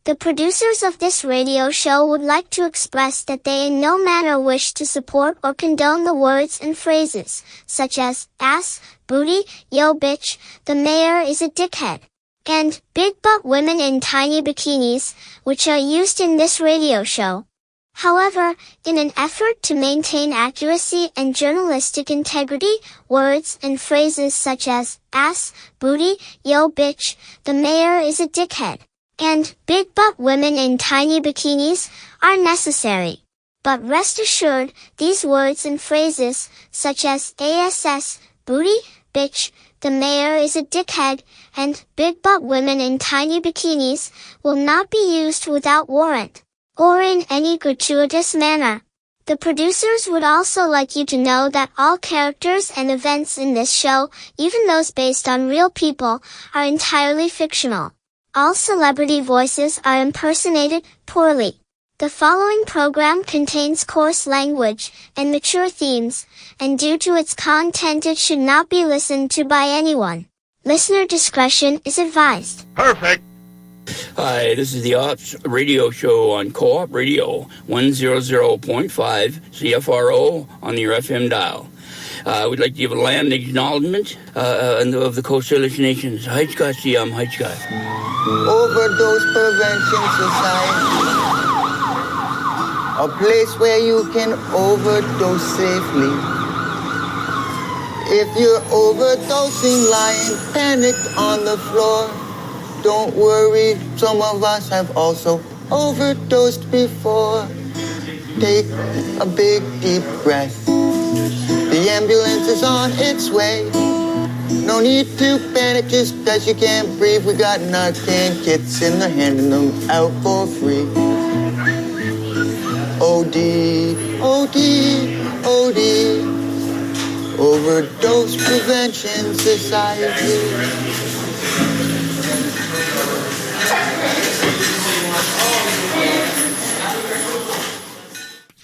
The producers of this radio show would like to express that they in no manner wish to support or condone the words and phrases, such as, ass, booty, yo bitch, the mayor is a dickhead, and big butt women in tiny bikinis, which are used in this radio show. However, in an effort to maintain accuracy and journalistic integrity, words and phrases such as, ass, booty, yo bitch, the mayor is a dickhead, and big butt women in tiny bikinis are necessary. But rest assured, these words and phrases, such as ass, booty, bitch, the mayor is a dickhead, and big butt women in tiny bikinis, will not be used without warrant, or in any gratuitous manner. The producers would also like you to know that all characters and events in this show, even those based on real people, are entirely fictional. All celebrity voices are impersonated poorly. The following program contains coarse language and mature themes, and due to its content it should not be listened to by anyone. Listener discretion is advised. Perfect! Hi, this is the Ops radio show on Co-op Radio, 100.5 CFRO on your FM dial. We'd like to give a land acknowledgement of the Coast Salish Nations. Haichka Siam, Haichka. Overdose Prevention Society. A place where you can overdose safely. If you're overdosing, lying panicked on the floor, don't worry, some of us have also overdosed before. Take a big deep breath. The ambulance is on its way. No need to panic just cause you can't breathe. We got Narcan kits and they're handing them out for free. OD, OD, OD. Overdose Prevention Society.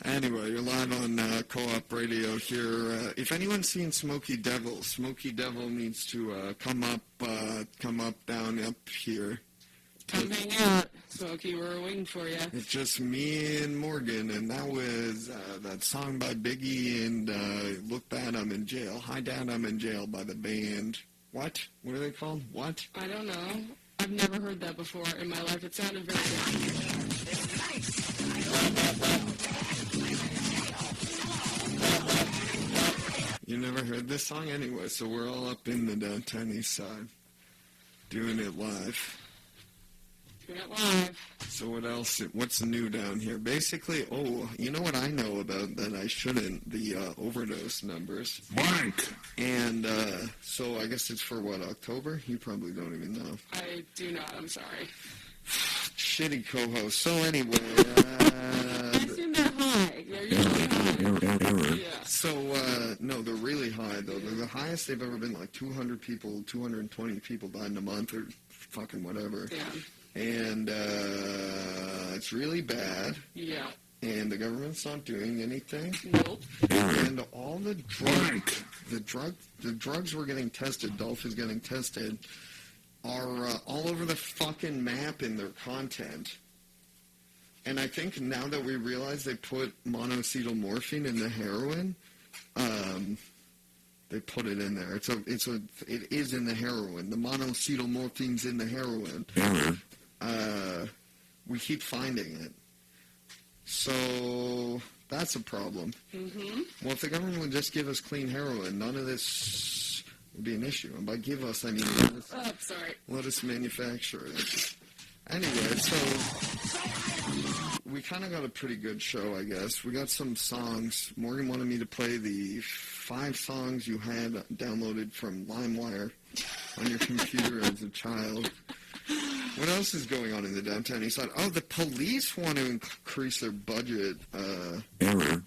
Anyway, you're live on Co-op Radio here. If anyone's seen Smokey Devil needs to come up down up here. Come hang out, Smokey. We're waiting for you. It's just me and Morgan, and that was that song by Biggie and Look Bad, I'm in Jail. Hi, Dad, I'm in Jail by the band. What? What are they called? What? I don't know. I've never heard that before in my life. It sounded very good. You never heard this song? Anyway, so we're all up in the downtown Eastside doing it live. Doing it live. So what else? What's new down here? Basically, you know what I know about that I shouldn't? The overdose numbers. Blank. And so I guess it's for what, October? You probably don't even know. I do not. I'm sorry. Shitty co-host. So anyway, Isn't that high? They're usually high. Yeah. So no, they're really high though. They're the highest they've ever been. Like 200 people, 220 people died in a month, or fucking whatever. Yeah. And it's really bad. Yeah. And the government's not doing anything. Nope. And all the drugs were getting tested. Dolph is getting tested. Are all over the fucking map in their content. And I think now that we realize they put monocetyl morphine in the heroin, they put it in there. It is in the heroin. The monocetyl morphine's in the heroin. We keep finding it. So that's a problem. Mm-hmm. Well, if the government would just give us clean heroin, none of this would be an issue. And by give us, I mean let us manufacture it. Anyway, so we kind of got a pretty good show, I guess. We got some songs. Morgan wanted me to play the 5 songs you had downloaded from LimeWire on your computer as a child. What else is going on in the downtown Eastside? Oh, the police want to increase their budget,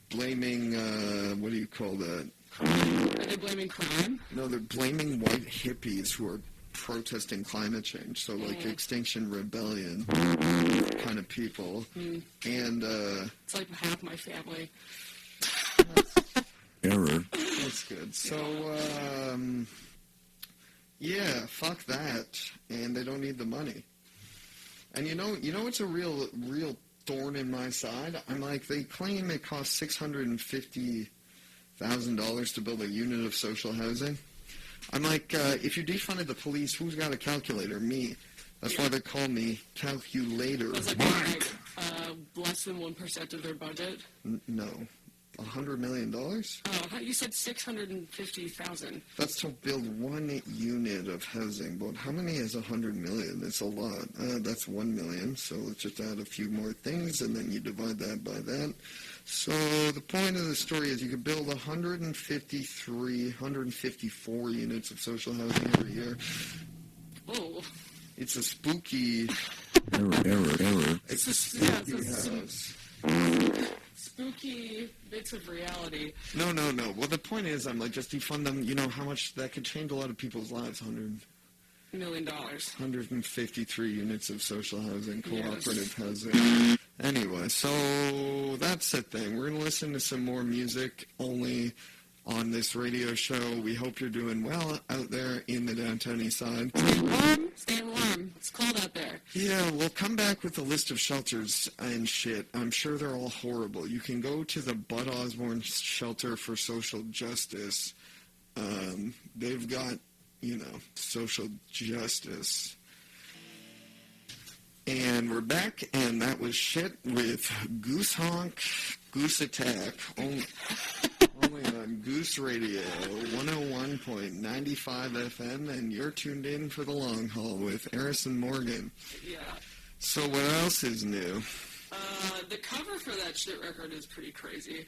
blaming, what do you call that? Are they blaming crime? No, they're blaming white hippies who are protesting climate change. So, like, Extinction Rebellion kind of people. Mm. And, it's like half my family. That's good. So, yeah, fuck that. And they don't need the money. And you know what's a real thorn in my side? I'm like, they claim it costs $650,000 to build a unit of social housing. I'm like, if you defunded the police, who's got a calculator? Me. That's why they call me calculator. That's like less than 1% of their budget? No. $100 million? Oh, you said 650,000. That's to build one unit of housing. But how many is 100 million? It's a lot. That's 1 million. So let's just add a few more things, and then you divide that by that. So the point of the story is you could build 154 units of social housing every year. Oh. It's a spooky... Error. It's a spooky house. Spooky bits of reality. No. Well, the point is, I'm like, just defund them. You know how much that could change a lot of people's lives. $100 million. 153 units of social housing, cooperative housing. Anyway, so that's the thing. We're going to listen to some more music only on this radio show. We hope you're doing well out there in the downtown Eastside. Stay warm. It's cold out there. Yeah, we'll come back with a list of shelters and shit. I'm sure they're all horrible. You can go to the Bud Osborne Shelter for Social Justice. They've got, social justice. And we're back, and that was shit with Goose Honk, Goose Attack. Only on Goose Radio, 101.95 FM, and you're tuned in for the long haul with Eris and Morgan. Yeah. So what else is new? The cover for that shit record is pretty crazy.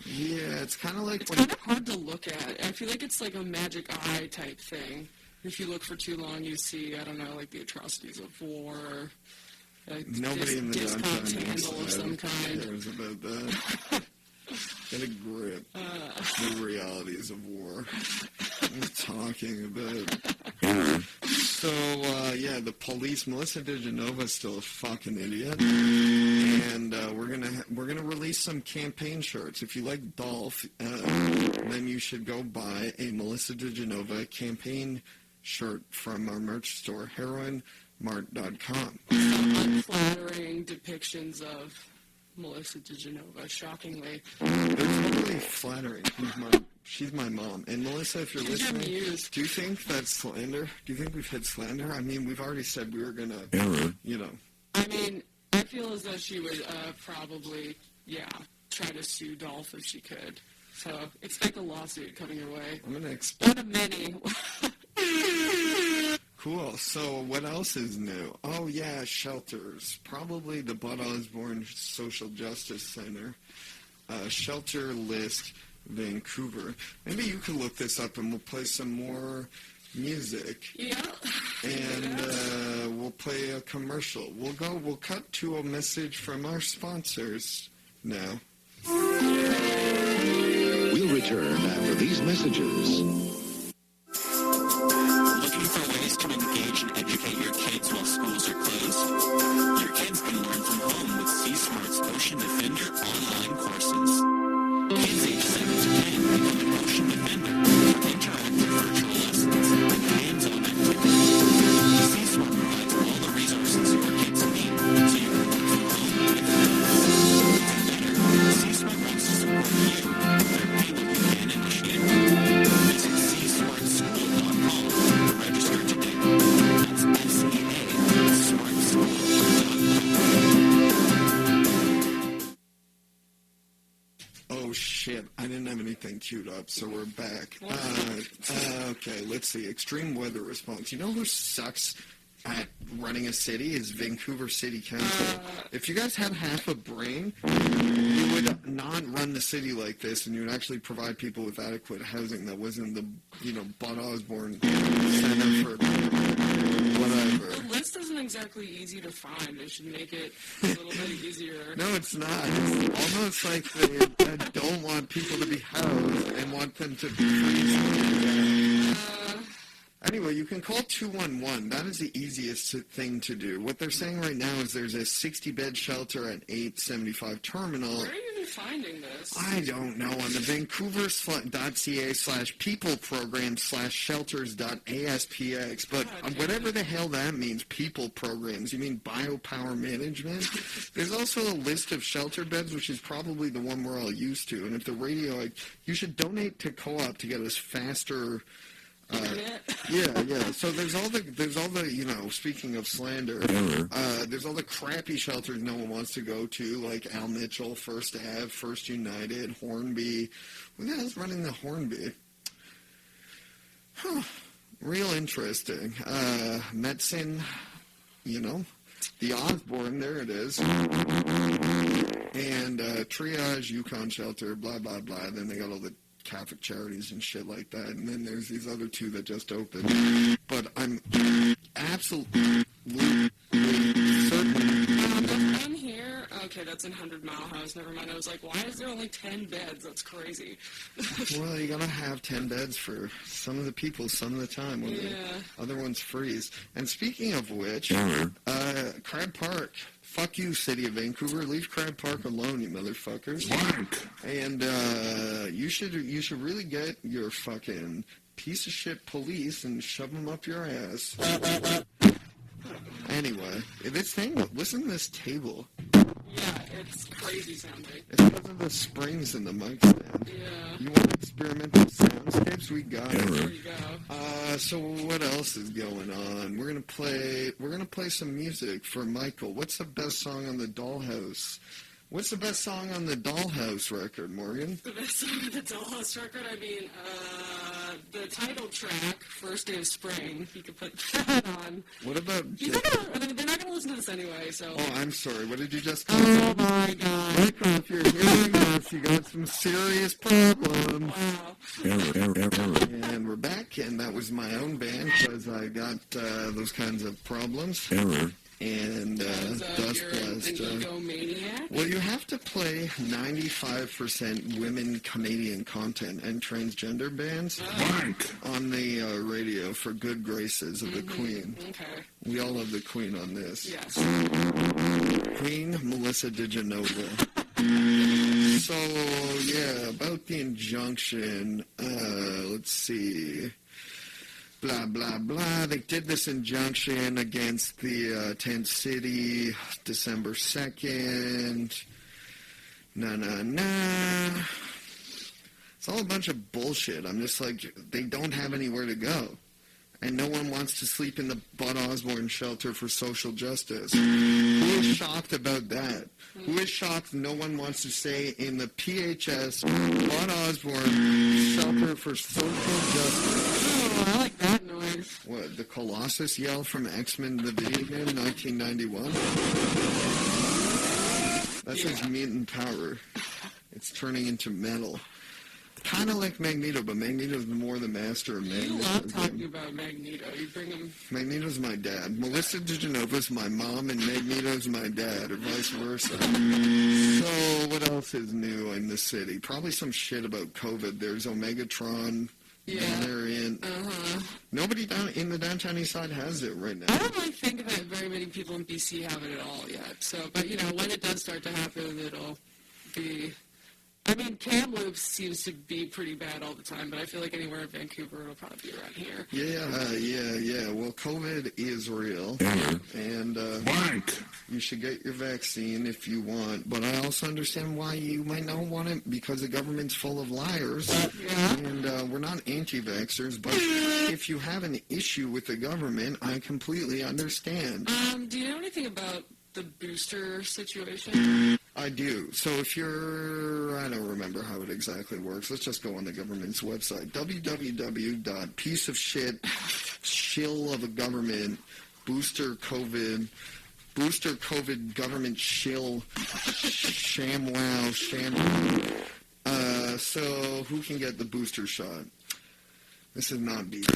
Yeah, it's kind of like... It's kind of hard to look at. I feel like it's like a magic eye type thing. If you look for too long, you see, I don't know, like the atrocities of war, like nobody in the downtown scandal of some kind. cares about that. Get a grip. The realities of war. What are talking about? So, the police, Melissa DeGenova's still a fucking idiot. And we're gonna release some campaign shirts. If you like Dolph, then you should go buy a Melissa DeGenova campaign shirt from our merch store, heroinmart.com. Unflattering depictions of Melissa DeGenova, shockingly. They're totally flattering. She's my mom. And Melissa, if you're listening, do you think that's slander? Do you think we've hit slander? I mean, we've already said we were going to, I mean, I feel as though she would probably, try to sue Dolph if she could. So expect a lawsuit coming your way. I'm going to expect... One of many. Cool. So what else is new? Oh, yeah, shelters. Probably the Bud Osborne Social Justice Center. Shelter list, Vancouver. Maybe you could look this up and we'll play some more music. Yeah. And we'll play a commercial. We'll cut to a message from our sponsors now. We'll return after these messages. Looking for ways to engage and educate your kids while schools are closed? Your kids can learn from home with C-Smart's Ocean Defender online courses. Kids age 7 to 10 become an Ocean Defender with interactive virtual lessons and hands-on activities. C-Smart provides all the resources your kids need so you can work from home with ease. Better, C-Smart wants to support you. They're Pay What You Can initiative. Visit csmartschool.com to register today. That's SEA-smartschool.com. Oh, shit. I didn't have anything queued up, so we're back. Okay, let's see. Extreme weather response. You know who sucks at running a city is Vancouver City Council. If you guys had half a brain, you would not run the city like this, and you would actually provide people with adequate housing that wasn't the, Bud Osborne Center for whatever. The list isn't exactly easy to find. They should make it a little bit easier. No, it's not. It's almost like they don't want people to be housed and want them to be free. Anyway, you can call 211. That is the easiest thing to do. What they're saying right now is there's a 60-bed shelter at 875 Terminal. Where are you even finding this? I don't know. On the Vancouver.ca/people-program/shelters.aspx, but whatever the hell that means, people programs. You mean biopower management? There's also a list of shelter beds, which is probably the one we're all used to. And if the radio, you should donate to Co-op to get us faster. Yeah. So there's all the speaking of slander, there's all the crappy shelters no one wants to go to, like Al Mitchell, First Ave, First United, Hornby. Who the hell's running the Hornby? Real interesting. Medicine, the Osborne, there it is. And Triage, Yukon Shelter, blah, blah, blah. Then they got all the Catholic charities and shit like that. And then there's these other two that just opened. But I'm absolutely certain. The one here, okay, that's in 100 Mile House. Never mind. I was like, why is there only 10 beds? That's crazy. Well, you gotta have 10 beds for some of the people some of the time when the other ones freeze. And speaking of which, Crab Park. Fuck you, City of Vancouver. Leave Crab Park alone, you motherfuckers. And you should really get your fucking piece of shit police and shove them up your ass. Anyway, this thing, listen to this table. Yeah, it's crazy sounding. It's because of the springs in the mic stand. Yeah. You want experimental soundscapes? We got it. There you go. So what else is going on? We're gonna play some music for Michael. What's the best song on the Dollhouse? What's the best song on the Dollhouse record, Morgan? The best song on the Dollhouse record? I mean, the title track, First Day of Spring. You could put that on. What about... they're not going to listen to this anyway, so... Oh, I'm sorry. What did you just... Oh, my God. Michael, if you're hearing this, you got some serious problems. Wow. And we're back, and that was my own band, because I got those kinds of problems. And Dust Blast. Well, you have to play 95% women Canadian content and transgender bands on the radio for good graces of the Queen. Okay. We all love the Queen on this. Yes. Queen Melissa DeGenova. So, yeah, about the injunction, let's see... Blah, blah, blah. They did this injunction against the tent city December 2nd. It's all a bunch of bullshit. I'm just like, they don't have anywhere to go. And no one wants to sleep in the Bud Osborne shelter for social justice. Who is shocked about that? Who is shocked no one wants to stay in the PHS Bud Osborne shelter for social justice? Oh, I like that noise. What, the Colossus yell from X-Men the video game, 1991? That's his mutant power. It's turning into metal. Kind of like Magneto, but Magneto's more the master of Magneto. You love talking about Magneto. You bring him... Magneto's my dad. Melissa DeGenova's my mom, and Magneto's my dad, or vice versa. So, what else is new in the city? Probably some shit about COVID. There's Omegatron variant. Nobody down in the downtown east side has it right now. I don't really think that very many people in BC have it at all yet. So, but, when it does start to happen, it'll be... I mean, Kamloops seems to be pretty bad all the time, but I feel like anywhere in Vancouver, it'll probably be around here. Yeah. Well, COVID is real, and you should get your vaccine if you want. But I also understand why you might not want it, because the government's full of liars, and we're not anti-vaxxers, but if you have an issue with the government, I completely understand. Do you know anything about the booster situation? I do. So if you're... I don't remember how it exactly works. Let's just go on the government's website. www.pieceofshit shill of a government booster COVID government shill shamwow sham. So who can get the booster shot? This is not BC.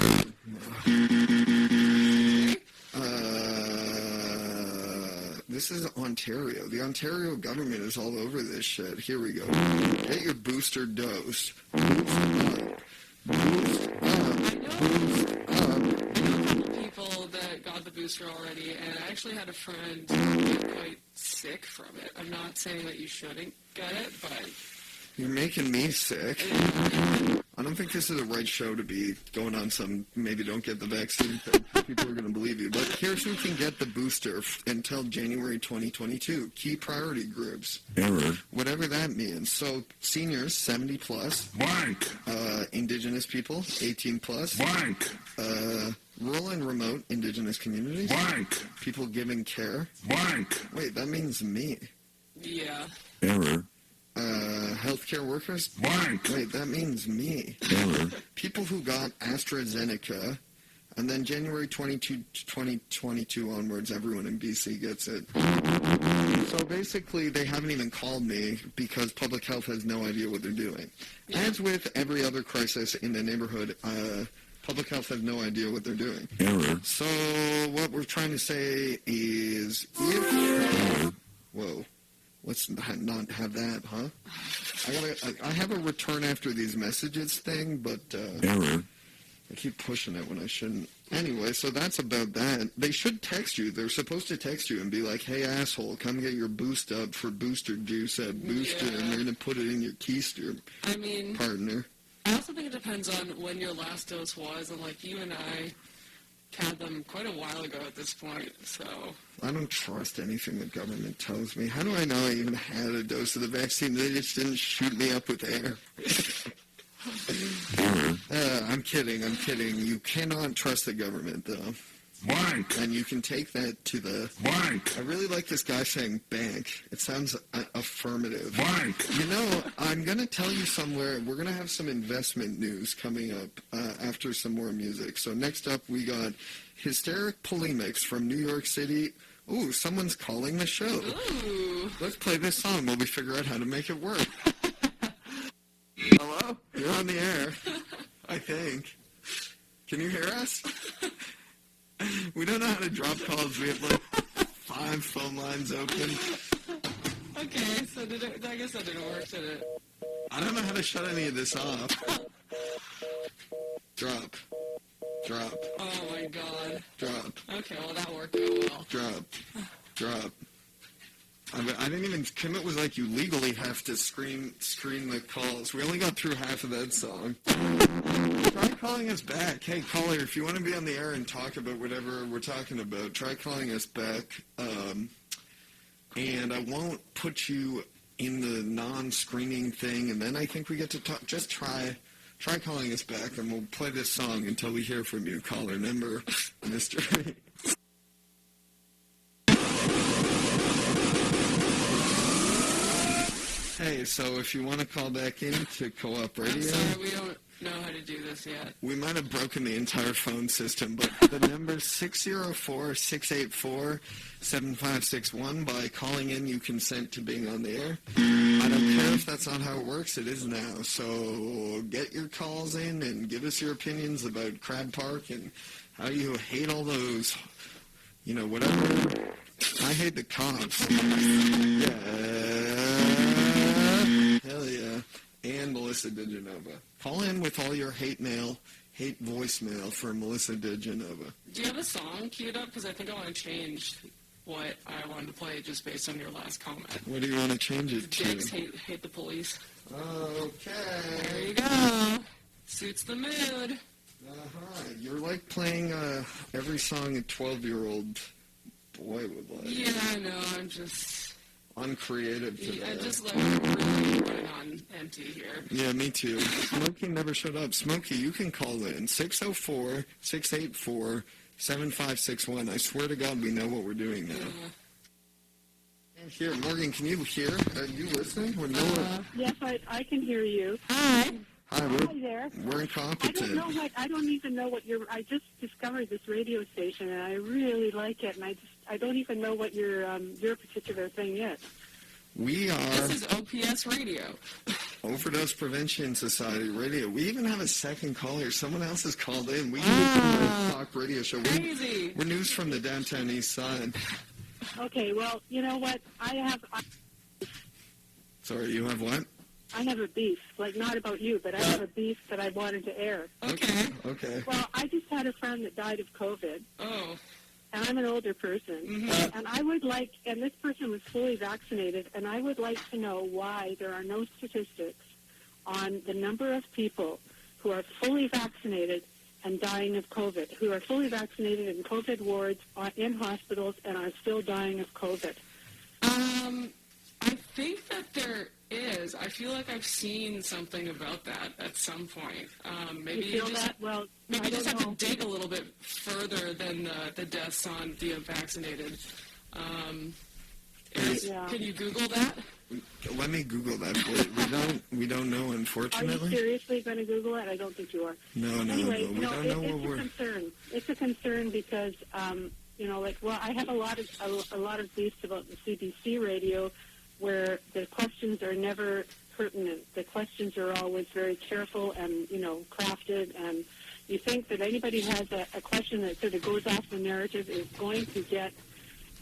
This is Ontario. The Ontario government is all over this shit. Here we go. Get your booster dose. Boost up. Boost up. Boost up. I know a couple people that got the booster already, and I actually had a friend get quite sick sick from it. I'm not saying that you shouldn't get it, but... You're making me sick. I don't think this is the right show to be going on some maybe don't get the vaccine thing. People are going to believe you. But here's who can get the booster until January 2022. Key priority groups. Error. Whatever that means. So seniors, 70 plus. Blank. Indigenous people, 18 plus. Blank. Rural and remote indigenous communities. Blank. People giving care. Blank. Wait, that means me. Yeah. Error. Healthcare workers. Blank. Wait, that means me. Error. People who got AstraZeneca, and then January 2022 onwards, everyone in BC gets it. So basically, they haven't even called me because public health has no idea what they're doing. Yeah. As with every other crisis in the neighborhood, public health has no idea what they're doing. Error. So what we're trying to say is if... Whoa. Let's not have that, huh? I have a return after these messages thing, but Error. I keep pushing it when I shouldn't. Anyway, so that's about that. They should text you. They're supposed to text you and be like, hey, asshole, come get your boost up for booster juice at Booster, and they're going to put it in your keister, partner. I also think it depends on when your last dose was, and, like, you and I had them quite a while ago at this point, so... I don't trust anything the government tells me. How do I know I even had a dose of the vaccine? They just didn't shoot me up with air. I'm kidding. You cannot trust the government, though. Blank. And you can take that to the... Blank. I really like this guy saying bank. It sounds affirmative. Blank. You know, I'm going to tell you somewhere, we're going to have some investment news coming up after some more music. So next up, we got Hysteric Polemics from New York City. Ooh, someone's calling the show. Ooh. Let's play this song while we figure out how to make it work. Hello? You're on the air, I think. Can you hear us? We don't know how to drop calls. We have like 5 phone lines open. Okay, so I guess that didn't work, did it? I don't know how to shut any of this off. Drop. Oh my god. Drop. Okay, well that worked out well. Drop. I didn't even... Kim, it was like you legally have to screen the calls. We only got through half of that song. Try calling us back. Hey, caller, if you want to be on the air and talk about whatever we're talking about, try calling us back. And I won't put you in the non-screening thing, and then I think we get to talk. Just try calling us back, and we'll play this song until we hear from you, caller number, Mr. Hey, so if you want to call back in to Co-op Radio... I'm sorry, we don't know how to do this yet. We might have broken the entire phone system, but the number's 604-684-7561. By calling in, you consent to being on the air. I don't care if that's not how it works. It is now. So get your calls in and give us your opinions about Crab Park and how you hate all those, whatever. I hate the cops. Yeah. Hell yeah. And Melissa DeGenova. Call in with all your hate voicemail for Melissa DeGenova. Do you have a song queued up? Because I think I want to change what I wanted to play just based on your last comment. What do you want to change it to? Dicks hate the police. Okay. There you go. Suits the mood. Uh-huh. You're like playing every song a 12-year-old boy would like. Yeah, I know. I'm just... uncreative today. I just really running on empty here. Yeah, me too. Smokey never showed up. Smokey, you can call in. 604-684-7561. I swear to God, we know what we're doing now. Here, Morgan, can you hear? Are you listening? Yes, I can hear you. Hi. Hi, Hi there. We're incompetent. I don't even know what I just discovered this radio station, and I really like it, and I don't even know what your particular thing is. We are... This is OPS Radio. Overdose Prevention Society Radio. We even have a second caller. Someone else has called in. We do a talk radio show. Crazy. We're news from the downtown east side. Okay, well, you know what? Sorry, you have what? I have a beef. Like, not about you, but I have a beef that I wanted to air. Okay. Okay. Well, I just had a friend that died of COVID. Oh. and I'm an older person, and I would like, and this person was fully vaccinated, and I would like to know why there are no statistics on the number of people who are fully vaccinated and dying of COVID, who are fully vaccinated in COVID wards, in hospitals, and are still dying of COVID. I think that there is. I feel like I've seen something about that at some point. Maybe you feel that? Well, maybe you just have to dig a little bit further than the deaths on the unvaccinated. Eris, can you Google that? Let me Google that for you. We don't know, unfortunately. Are you seriously going to Google it? I don't think you are. No. Anyway, We don't know what we're. It's a concern. It's a concern because, I have a lot of beefs about the CBC radio, where the questions are never pertinent. The questions are always very careful and, crafted, and you think that anybody who has a question that sort of goes off the narrative is going to get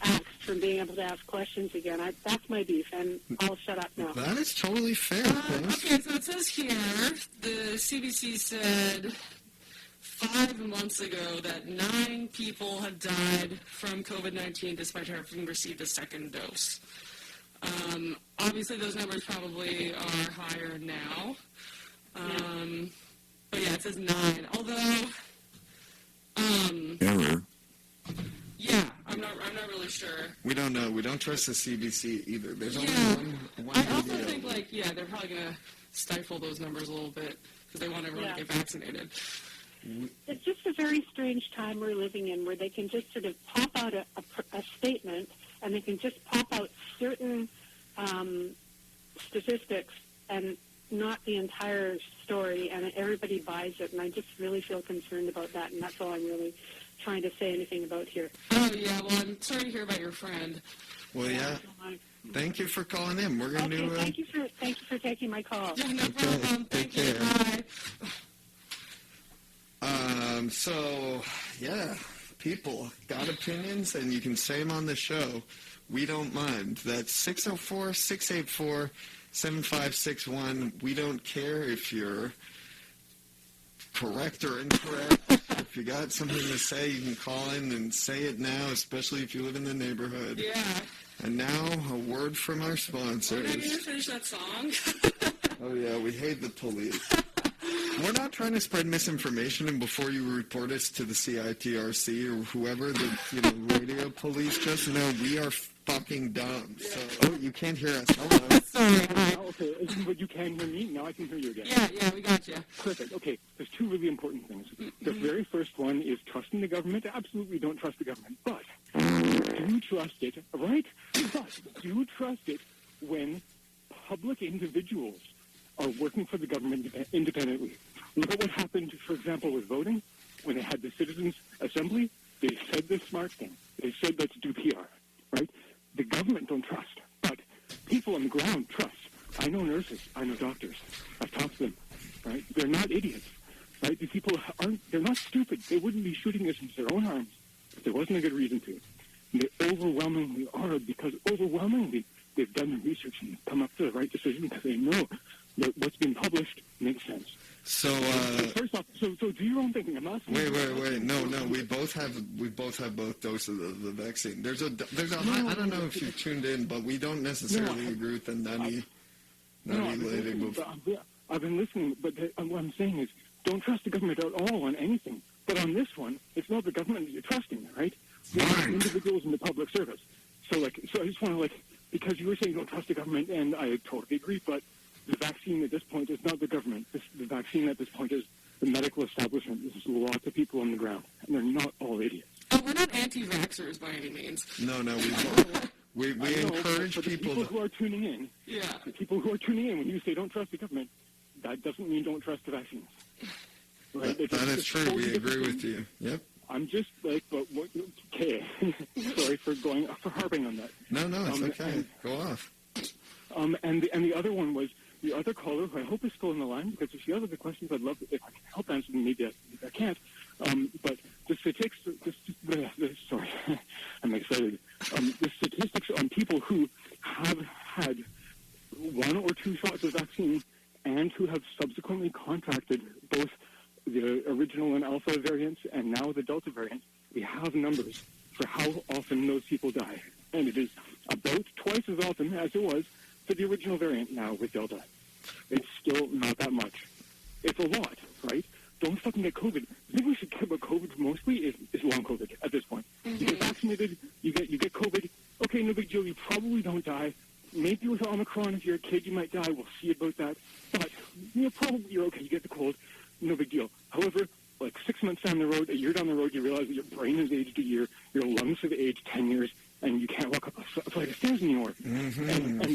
axed from being able to ask questions again. That's my beef, and I'll shut up now. That is totally fair. Okay, so it says here, the CBC said 5 months ago that 9 people had died from COVID-19 despite having received a second dose. Obviously, those numbers probably are higher now. But yeah, it says 9. Although, Error. yeah, I'm not really sure. We don't know. We don't trust the CBC either. There's only one I also video. think, they're probably going to stifle those numbers a little bit because they want everyone to get vaccinated. It's just a very strange time we're living in, where they can just sort of pop out a statement, and they can just pop out certain statistics and not the entire story, and everybody buys it, and I just really feel concerned about that, and that's all I'm really trying to say anything about here. Oh, yeah, well, I'm sorry to hear about your friend. Well, yeah. Thank you for calling in. We're going to... Thank you for taking my call. Yeah, no problem. Thank you. Bye. So, yeah, people got opinions, and you can say them on the show. We don't mind. That's 604-684-7561. We don't care if you're correct or incorrect. If you got something to say, you can call in and say it now, especially if you live in the neighborhood. Yeah. And now, a word from our sponsors. We're not going to finish that song. Oh, yeah, we hate the police. We're not trying to spread misinformation, and before you report us to the CITRC or whoever, the radio police, just know we are fucking dumb. So, you can't hear us. Hello. Sorry. Hi. Okay, but you can hear me. Now I can hear you again. Yeah, we got you. Perfect. Okay, there's 2 really important things. The very first one is trusting the government. Absolutely don't trust the government. But do you trust it, right? But do you trust it when public individuals are working for the government independently? Look at what happened, for example, with voting. When they had the Citizens' Assembly, they said the smart thing. They said, let's do PR, right? The government don't trust, but people on the ground trust. I know nurses. I know doctors. I've talked to them, right? They're not idiots, right? These people they're not stupid. They wouldn't be shooting us into their own arms if there wasn't a good reason to. And they overwhelmingly are, because overwhelmingly they've done the research and come up to the right decision because they know that what's been published makes sense. So, first off, so do your own thinking. I'm not saying wait. No. We both have both doses of the vaccine. There's a I don't know if you've tuned in, but we don't necessarily agree with the nutty label. I've been listening, but what I'm saying is, don't trust the government at all on anything. But on this one, it's not the government that you're trusting, right? It's individuals in the public service. So I just want to because you were saying don't trust the government, and I totally agree, but the vaccine at this point is not the government. The vaccine at this point is the medical establishment. There's lots of people on the ground, and they're not all idiots. Oh, we're not anti-vaxxers by any means. No, we encourage people who are tuning in. Yeah. The people who are tuning in, when you say don't trust the government, that doesn't mean don't trust the vaccines. Right? That is true. We agree with you. Yep. I'm just but what? Okay. Sorry for harping on that. No, it's okay. Go off. And the other one was the other caller, who I hope is still on the line, because if she has other questions, I'd love if I can help answer them. Maybe I can't. But the statistics, sorry, I'm excited. The statistics on people who have had 1 or 2 shots of vaccine and who have subsequently contracted both the original and alpha variants and now the delta variant, we have numbers for often as it was for the original variant now with Delta. It's still not that much. It's a lot, right? Don't fucking get COVID. The thing we should care about COVID mostly is long COVID at this point. You get vaccinated, you get COVID. Okay, no big deal. You probably don't die. Maybe with Omicron, if you're a kid, you might die. We'll see about that. But probably you're okay. You get the cold. No big deal. However, like 6 months down the road, a year down the road, you realize that your brain has aged a year, your lungs have aged 10 years, and you can't walk up a flight of stairs anymore. And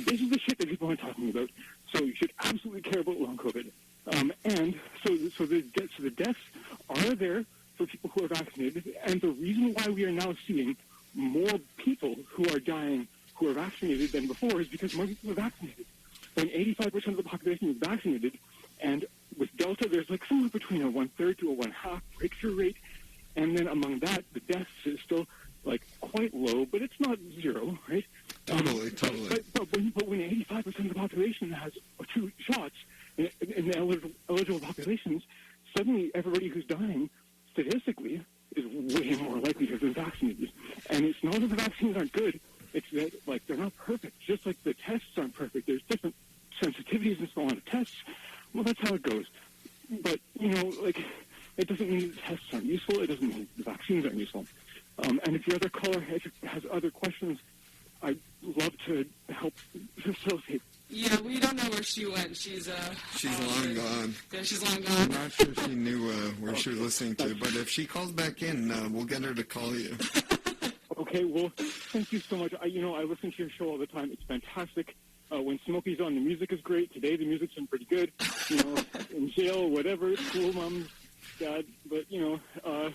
this is the shit that people aren't talking about. So you should absolutely care about long COVID. And so the deaths are there for people who are vaccinated. And the reason why we are now seeing more people who are dying who are vaccinated than before is because more people are vaccinated. When 85% of the population is vaccinated, and with Delta, there's like somewhere between a 1/3 to a 1/2 breakthrough rate. And then among that, the deaths is still like quite low, but it's not zero, right? Totally. But when 85% of the population has 2 shots in the eligible populations, suddenly everybody who's dying, statistically, is way more likely to have been vaccinated. And it's not that the vaccines aren't good, it's that, like, they're not perfect. Just like the tests aren't perfect. There's different sensitivities and so on to tests. Well, that's how it goes. But, like, it doesn't mean the tests aren't useful. It doesn't mean the vaccines aren't useful. And if your other caller has other questions, I'd love to help facilitate. Yeah, we don't know where she went. She's long gone. Yeah, she's long gone. I'm not sure she knew where she was listening to, but if she calls back in, we'll get her to call you. Okay, well, thank you so much. I listen to your show all the time. It's fantastic. When Smokey's on, the music is great. Today, the music's been pretty good. In jail, whatever, school, mom, dad, but, well,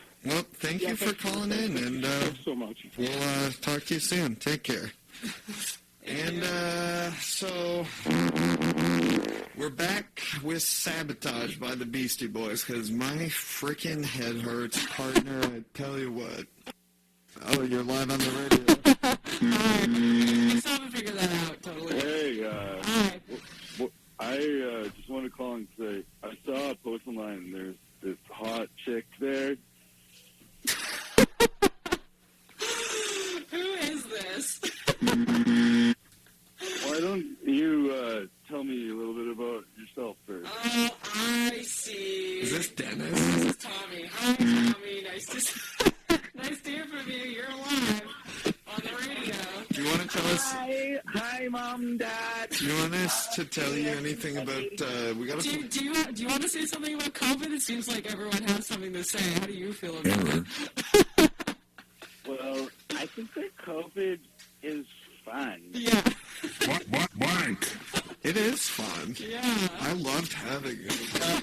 thank you for calling in, and thanks so much. We'll talk to you soon. Take care. And so we're back with Sabotage by the Beastie Boys, because my freaking head hurts, partner. I tell you what. Oh, you're live on the radio. I still haven't figured that out, totally. Hey, Hi. I just want to call and say, I saw a post online, and there's this hot chick there. Who is this? Why don't you tell me a little bit about yourself first? Oh, I see. Is this Dennis? This is Tommy. Hi, Tommy. Nice to hear from you. You're alive on the radio. Do you want to tell us? Hi, Mom, Dad. Do you want us to tell you anything about? We got to. Do you want to say something about COVID? It seems like everyone has something to say. How do you feel about it? Well, I think that COVID is fun. Yeah. Blank. It is fun. Yeah. I loved having it.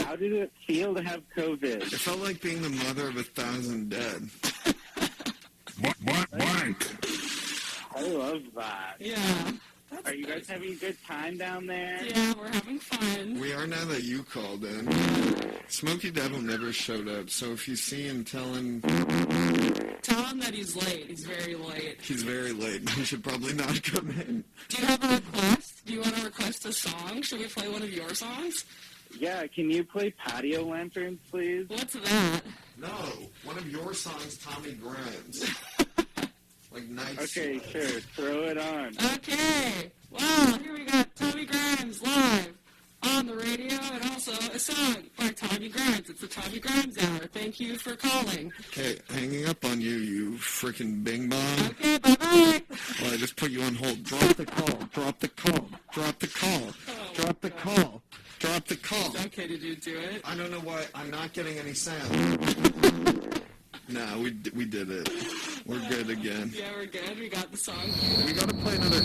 How did it feel to have COVID? It felt like being the mother of 1,000 dead. Blank. I love that. Yeah. Are you guys having a good time down there? Yeah, we're having fun. We are now that you called in. Smokey Devil never showed up, so if you see him, tell him that he's late. He's very late. He's very late. He should probably not come in. Do you have a request? Do you want to request a song? Should we play one of your songs? Yeah, can you play Patio Lanterns, please? What's that? No, one of your songs, Tommy Grimes. Like nights. Okay, sure. Throw it on. Okay. Well, here we got Tommy Grimes live on the radio, and also a song by Tommy Grimes. It's the Tommy Grimes Hour. Thank you for calling. Okay, hanging up on you, you freaking bing bong. Okay, bye-bye. Well, I just put you on hold. Drop the call. Drop the call. Drop the call. Drop the call. Drop the call. Okay, did you do it? I don't know why. I'm not getting any sound. No, we did it. We're good again. Yeah, we're good. We got the song. We got to play another